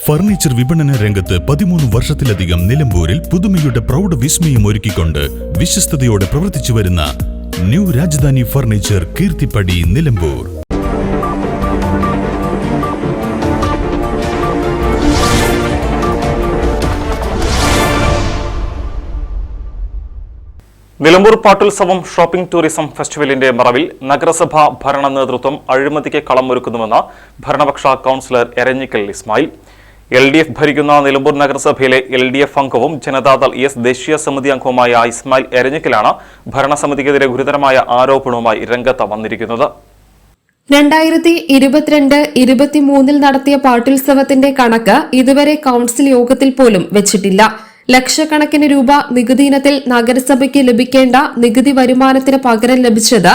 Furniture വിപണന രംഗത്ത് 13 വർഷത്തിലധികം നിലമ്പൂരിൽ പുതുമയുടെ പ്രൗഢ വിസ്മയം ഒരുക്കിക്കൊണ്ട് വിശ്വസ്തയോടെ പ്രവർത്തിച്ചു വരുന്ന ന്യൂ രാജധാനി ഫർണിച്ചർ കീർത്തിപ്പടി നിലമ്പൂർ. നിലമ്പൂർ പാട്ടുത്സവം ഷോപ്പിംഗ് ടൂറിസം ഫെസ്റ്റിവലിന്റെ മറവിൽ നഗരസഭാ ഭരണ നേതൃത്വം അഴിമതിക്ക് കളമൊരുക്കുന്നുവെന്ന് ഭരണപക്ഷ കൗൺസിലർ എരഞ്ഞിക്കൽ ഇസ്മായിൽ. LDF ഭരിക്കുന്ന നിലമ്പൂർ നഗരസഭയിലെ LDF അംഗവും ജനതാദൾ ES ദേശീയ സമിതി അംഗവുമായ ഇസ്മായിൽ എരഞ്ഞിക്കലാണ് ഭരണസമിതിക്കെതിരെ ഗുരുതരമായ ആരോപണവുമായി രംഗത്ത് വന്നിരിക്കുന്നത്. 2022-23 നടത്തിയ പാട്ടുത്സവത്തിന്റെ കണക്ക് ഇതുവരെ കൌൺസിൽ യോഗത്തിൽ പോലും വെച്ചിട്ടില്ല. ലക്ഷക്കണക്കിന് രൂപ നികുതി ഇനത്തിൽ നഗരസഭയ്ക്ക് ലഭിക്കേണ്ട നികുതി വരുമാനത്തിന് പകരം ലഭിച്ചത്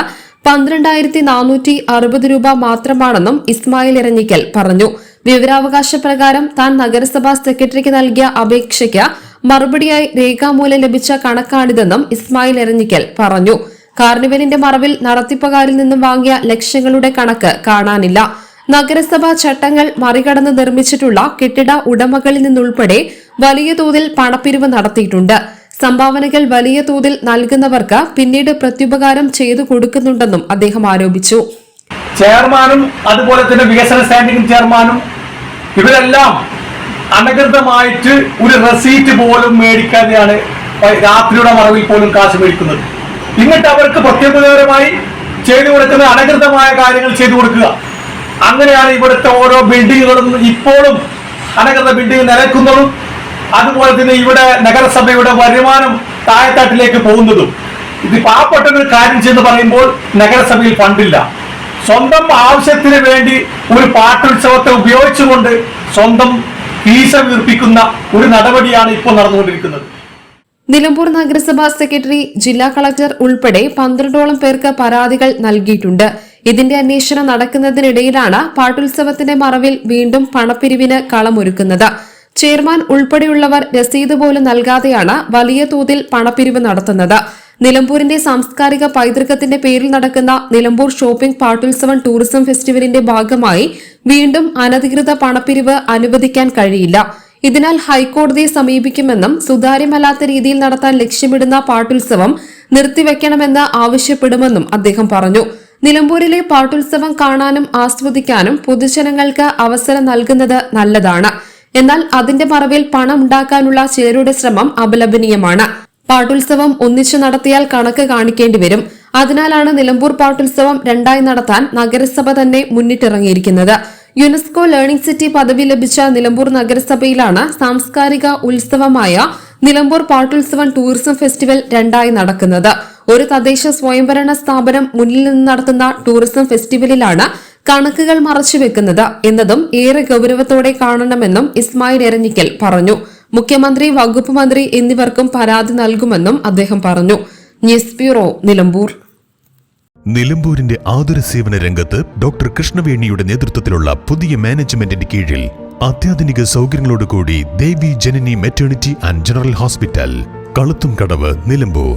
12,460 രൂപ മാത്രമാണെന്നും ഇസ്മായിൽ എരഞ്ഞിക്കൽ പറഞ്ഞു. വിവരാവകാശ പ്രകാരം താൻ നഗരസഭാ സെക്രട്ടറിക്ക് നൽകിയ അപേക്ഷയ്ക്ക് മറുപടിയായി രേഖാമൂലം ലഭിച്ച കണക്കാണിതെന്നും ഇസ്മായിൽ എരഞ്ഞിക്കൽ പറഞ്ഞു. കാർണിവലിന്റെ മറവിൽ നടത്തിപ്പുകാരിൽ നിന്നും വാങ്ങിയ ലക്ഷങ്ങളുടെ കണക്ക് കാണാനില്ല. നഗരസഭാ ചട്ടങ്ങൾ മറികടന്ന് നിർമ്മിച്ചിട്ടുള്ള കെട്ടിട ഉടമകളിൽ നിന്നുൾപ്പെടെ വലിയ തോതിൽ പണപ്പിരിവ് നടത്തിയിട്ടുണ്ട്. സംഭാവനകൾ വലിയ തോതിൽ നൽകുന്നവർക്ക് പിന്നീട് പ്രത്യുപകാരം ചെയ്തു കൊടുക്കുന്നുണ്ടെന്നും അദ്ദേഹം ആരോപിച്ചു. ചെയർമാനും അതുപോലെ തന്നെ വികസന സ്റ്റാൻഡിംഗ് ചെയർമാനും ഇവരെല്ലാം അനധികൃതമായിട്ട് ഒരു റെസീറ്റ് പോലും മേടിക്കാതെയാണ് രാത്രിയുടെ മറവിൽ പോലും കാശ് മേടിക്കുന്നത്. എന്നിട്ട് അവർക്ക് പ്രത്യുപകാരമായി ചെയ്തു കൊടുക്കുന്ന അനധികൃതമായ കാര്യങ്ങൾ ചെയ്തു കൊടുക്കുക. അങ്ങനെയാണ് ഇവിടുത്തെ ഓരോ ബിൽഡിങ്ങുകളും ഇപ്പോഴും അനധികൃത ബിൽഡിംഗ് നിലക്കുന്നതും അതുപോലെ തന്നെ ഇവിടെ നഗരസഭയുടെ വരുമാനം താഴെത്തട്ടിലേക്ക് പോകുന്നതും. ഇത് പാവപ്പെട്ടവർ കാര്യം ചെയ്ത് പറയുമ്പോൾ നഗരസഭയിൽ ഫണ്ടില്ല. സ്വന്തം ആവശ്യത്തിന് വേണ്ടി ഒരു പാട്ടുത്സവത്തെ ഉപയോഗിച്ചുകൊണ്ട് സ്വന്തം ഫീസ വീർപ്പിക്കുന്ന ഒരു നടപടിയാണ് ഇപ്പോൾ നടന്നുകൊണ്ടിരിക്കുന്നത്. നിലമ്പൂർ നഗരസഭാ സെക്രട്ടറി, ജില്ലാ കളക്ടർ ഉൾപ്പെടെ 12ഓളം പേർക്ക് പരാതികൾ നൽകിയിട്ടുണ്ട്. ഇതിന്റെ അന്വേഷണം നടക്കുന്നതിനിടയിലാണ് പാട്ടുത്സവത്തിന്റെ മറവിൽ വീണ്ടും പണപ്പിരിവിന് കളമൊരുക്കുന്നത്. ചെയർമാൻ ഉൾപ്പെടെയുള്ളവർ രസീത് പോലും നൽകാതെയാണ് വലിയ തോതിൽ പണപ്പിരിവ് നടത്തുന്നത്. നിലമ്പൂരിന്റെ സാംസ്കാരിക പൈതൃകത്തിന്റെ പേരിൽ നടക്കുന്ന നിലമ്പൂർ ഷോപ്പിംഗ് പാട്ടുത്സവം ടൂറിസം ഫെസ്റ്റിവലിന്റെ ഭാഗമായി വീണ്ടും അനധികൃത പണപ്പിരിവ് അനുവദിക്കാൻ കഴിയില്ല. ഇതിനാൽ ഹൈക്കോടതിയെ സമീപിക്കുമെന്നും സുതാര്യമല്ലാത്ത രീതിയിൽ നടത്താൻ ലക്ഷ്യമിടുന്ന പാട്ടുത്സവം നിർത്തിവെക്കണമെന്ന് ആവശ്യപ്പെടുമെന്നും അദ്ദേഹം പറഞ്ഞു. നിലമ്പൂരിലെ പാട്ടുത്സവം കാണാനും ആസ്വദിക്കാനും പൊതുജനങ്ങൾക്ക് അവസരം നൽകുന്നത് നല്ലതാണ്. എന്നാൽ അതിന്റെ മറവിൽ പണം ഉണ്ടാക്കാനുള്ള ചിലരുടെ ശ്രമം അപലപനീയമാണ്. പാട്ടുത്സവം ഒന്നിച്ചു നടത്തിയാൽ കണക്ക് കാണിക്കേണ്ടി വരും. അതിനാലാണ് നിലമ്പൂർ പാട്ടുത്സവം രണ്ടായി നടത്താൻ നഗരസഭ തന്നെ മുന്നിട്ടിറങ്ങിയിരിക്കുന്നത്. യുനെസ്കോ ലേണിംഗ് സിറ്റി പദവി ലഭിച്ച നിലമ്പൂർ നഗരസഭയിലാണ് സാംസ്കാരിക ഉത്സവമായ നിലമ്പൂർ പാട്ടുത്സവം ടൂറിസം ഫെസ്റ്റിവൽ രണ്ടായി നടക്കുന്നത്. ഒരു തദ്ദേശ സ്വയംഭരണ സ്ഥാപനം മുന്നിൽ നിന്ന് നടത്തുന്ന ടൂറിസം ഫെസ്റ്റിവലിലാണ് കണക്കുകൾ മറച്ചുവെക്കുന്നത് എന്നതും ഏറെ ഗൌരവത്തോടെ കാണണമെന്നും ഇസ്മായിൽ എരഞ്ഞിക്കൽ പറഞ്ഞു. മുഖ്യമന്ത്രി, വകുപ്പ് മന്ത്രി എന്നിവർക്കും പരാതി നൽകുമെന്നും അദ്ദേഹം പറഞ്ഞു. News bureau, Nilambur. നിലമ്പൂരിന്റെ ആതുര സേവന രംഗത്ത് ഡോക്ടർ കൃഷ്ണവേണിയുടെ നേതൃത്വത്തിലുള്ള പുതിയ മാനേജ്മെന്റിന്റെ കീഴിൽ അത്യാധുനിക സൗകര്യങ്ങളോടുകൂടി Devi Janani maternity and general hospital, Kaluthumkadavu, Nilambur.